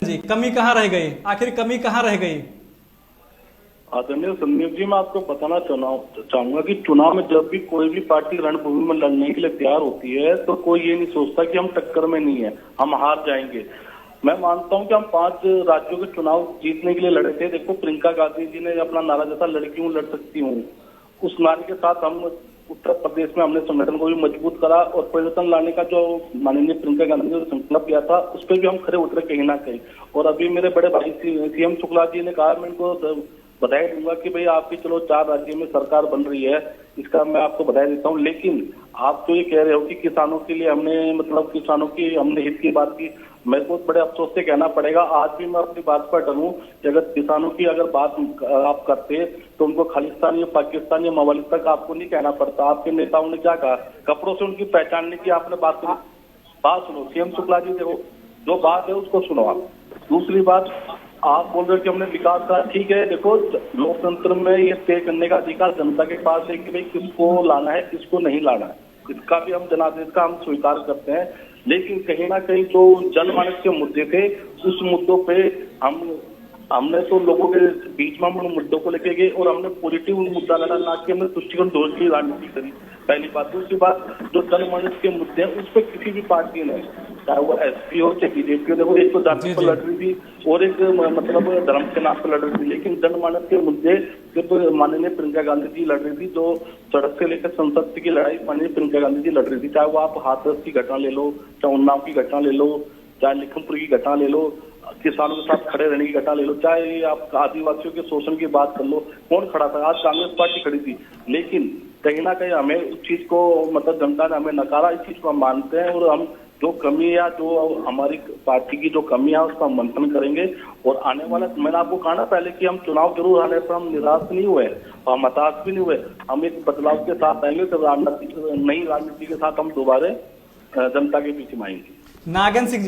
जी, कमी कहाँ रह गई, आखिर कमी कहाँ रह गई? आदरणीय संदीप जी, मैं आपको बताना चाहूंगा कि चुनाव में जब भी कोई भी पार्टी रणभूमि में लड़ने के लिए तैयार होती है तो कोई ये नहीं सोचता कि हम टक्कर में नहीं है, हम हार जाएंगे। मैं मानता हूं कि हम 5 राज्यों के चुनाव जीतने के लिए लड़े थे। देखो, प्रियंका गांधी जी ने अपना नारा जैसा लड़की हूं लड़ सकती हूँ, उस नारे के साथ हम उत्तर प्रदेश में हमने संगठन को भी मजबूत करा और परिवर्तन लाने का जो माननीय प्रियंका गांधी ने संकल्प लिया था उस पर भी हम खरे उतरे कहीं ना कहीं। और अभी मेरे बड़े भाई सीएम शुक्ला जी ने कहा, मैं इनको बधाई दूंगा कि भाई आपकी चलो 4 राज्यों में सरकार बन रही है, इसका मैं आपको बधाई देता हूं। लेकिन आप तो ये कह रहे हो कि किसानों के लिए हमने मतलब किसानों की हमने हित की बात की। मेरे को बड़े अफसोस से कहना पड़ेगा, आज भी मैं अपनी बात पर डरूं कि अगर किसानों की अगर बात आप करते तो उनको खालिस्तान या पाकिस्तान या मवालिक तक आपको नहीं कहना पड़ता। आपके नेताओं ने क्या कहा, कपड़ों से उनकी पहचान नहीं की आपने। बात सुनो सीएम शुक्ला जी, देखो जो बात है उसको सुनो आप। दूसरी बात, आप बोल रहे हो कि हमने विकास करा, ठीक है। देखो, लोकतंत्र में ये तय करने का अधिकार जनता के पास है कि भाई किसको लाना है किसको नहीं लाना है, इसका भी हम जनादेश का हम स्वीकार करते हैं। लेकिन कहीं ना कहीं जो जनमानस के मुद्दे थे उस मुद्दों पे हमने तो लोगों के बीच में हम उन मुद्दों को लेके गए और हमने पॉजिटिव मुद्दा लड़ा, ना कि हमने तुष्टिकरण दोष की राजनीति करी, पहली बात। दूसरी बात, जो जनमानस के मुद्दे हैं उस पर किसी भी पार्टी ने, चाहे वो एसपी हो चाहे बीजेपी हो, देखो एक तो जाति पर लड़ रही थी और एक मतलब धर्म के नाम पर लड़ रही थी। लेकिन जनमानस के मुद्दे सिर्फ माननीय प्रियंका गांधी जी लड़ रही थी। जो सड़क से लेकर संसद की लड़ाई माननीय प्रियंका गांधी जी लड़ रही थी, चाहे वो आप हाथरस की घटना ले लो, चाहे उन्नाव की घटना ले लो, चाहे लखीमपुर की घटना ले लो, किसानों के साथ खड़े रहने की घटना ले लो, चाहे आप आदिवासियों के शोषण की बात कर लो। कौन खड़ा था? आज कांग्रेस पार्टी खड़ी थी। लेकिन कहीं ना कहीं हमें उस चीज को मतलब जनता ने हमें नकारा, इस चीज को हम मानते हैं और हम जो कमी या जो हमारी पार्टी की जो कमी है उसका मंथन करेंगे। और आने वाला, मैंने आपको कहा ना पहले कि हम चुनाव जरूर आने पर हम निराश नहीं हुए और हम हताश भी नहीं हुए। हम एक बदलाव के साथ आएंगे, तो नई राजनीति के साथ हम दोबारा जनता के बीच में आएंगे। नागन सिंह